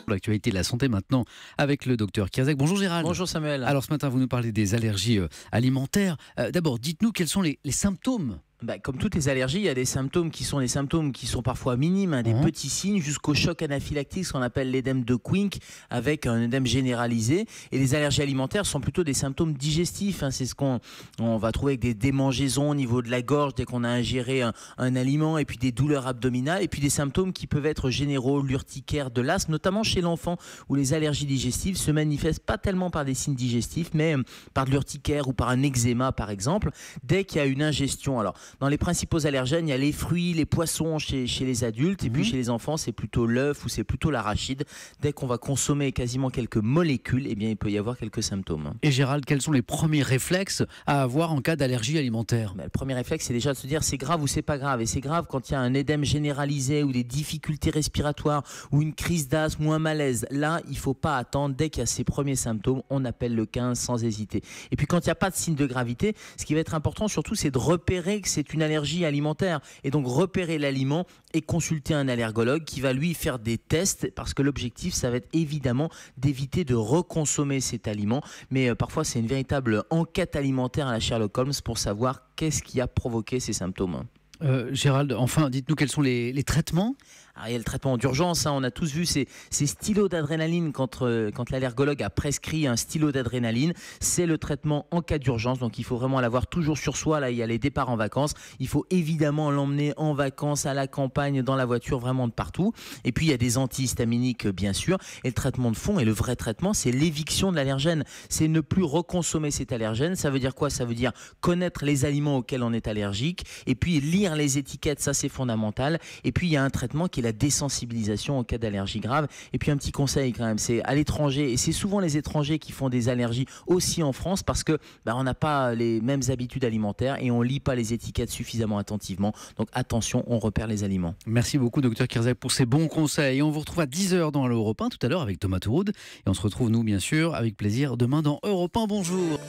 L'actualité de la santé maintenant avec le docteur Kierzek. Bonjour Gérald. Bonjour Samuel. Alors ce matin, vous nous parlez des allergies alimentaires. D'abord, dites-nous quels sont les symptômes. Comme toutes les allergies, il y a des symptômes qui sont parfois minimes, des petits signes, jusqu'au choc anaphylactique, ce qu'on appelle l'édème de Quincke, avec un édème généralisé. Et les allergies alimentaires sont plutôt des symptômes digestifs. C'est ce qu'on va trouver avec des démangeaisons au niveau de la gorge dès qu'on a ingéré un aliment, et puis des douleurs abdominales, et puis des symptômes qui peuvent être généraux, l'urticaire, de l'asthme, notamment chez l'enfant, où les allergies digestives se manifestent pas tellement par des signes digestifs, mais par de l'urticaire ou par un eczéma, par exemple, dès qu'il y a une ingestion. Alors, dans les principaux allergènes, il y a les fruits, les poissons chez les adultes, et puis chez les enfants, c'est plutôt l'œuf ou c'est plutôt l'arachide. Dès qu'on va consommer quasiment quelques molécules, eh bien, il peut y avoir quelques symptômes. Et Gérald, quels sont les premiers réflexes à avoir en cas d'allergie alimentaire? Le premier réflexe, c'est déjà de se dire c'est grave ou c'est pas grave. Et c'est grave quand il y a un édème généralisé ou des difficultés respiratoires ou une crise d'asthme ou un malaise. Là, il ne faut pas attendre. Dès qu'il y a ces premiers symptômes, on appelle le 15 sans hésiter. Et puis quand il n'y a pas de signe de gravité, ce qui va être important surtout, c'est de repérer que c'est une allergie alimentaire, et donc repérer l'aliment et consulter un allergologue qui va lui faire des tests, parce que l'objectif, ça va être évidemment d'éviter de reconsommer cet aliment. Mais parfois, c'est une véritable enquête alimentaire à la Sherlock Holmes pour savoir qu'est-ce qui a provoqué ces symptômes. Gérald, enfin, dites-nous quels sont les traitements. Alors, il y a le traitement d'urgence, on a tous vu ces stylos d'adrénaline quand l'allergologue a prescrit un stylo d'adrénaline. C'est le traitement en cas d'urgence, donc il faut vraiment l'avoir toujours sur soi. Là, il y a les départs en vacances. Il faut évidemment l'emmener en vacances, à la campagne, dans la voiture, vraiment de partout. Et puis, il y a des antihistaminiques, bien sûr. Et le traitement de fond, et le vrai traitement, c'est l'éviction de l'allergène. C'est ne plus reconsommer cet allergène. Ça veut dire quoi? Ça veut dire connaître les aliments auxquels on est allergique, et puis lire les étiquettes, ça c'est fondamental. Et puis, il y a un traitement qui est la désensibilisation en cas d'allergie grave. Et puis un petit conseil quand même, c'est à l'étranger, et c'est souvent les étrangers qui font des allergies aussi en France, parce que on n'a pas les mêmes habitudes alimentaires et on lit pas les étiquettes suffisamment attentivement. Donc attention, on repère les aliments. Merci beaucoup docteur Kierzek pour ces bons conseils. Et on vous retrouve à 10h dans Europe 1 tout à l'heure avec Thomas Touroud. Et on se retrouve nous bien sûr avec plaisir demain dans Europe 1. Bonjour.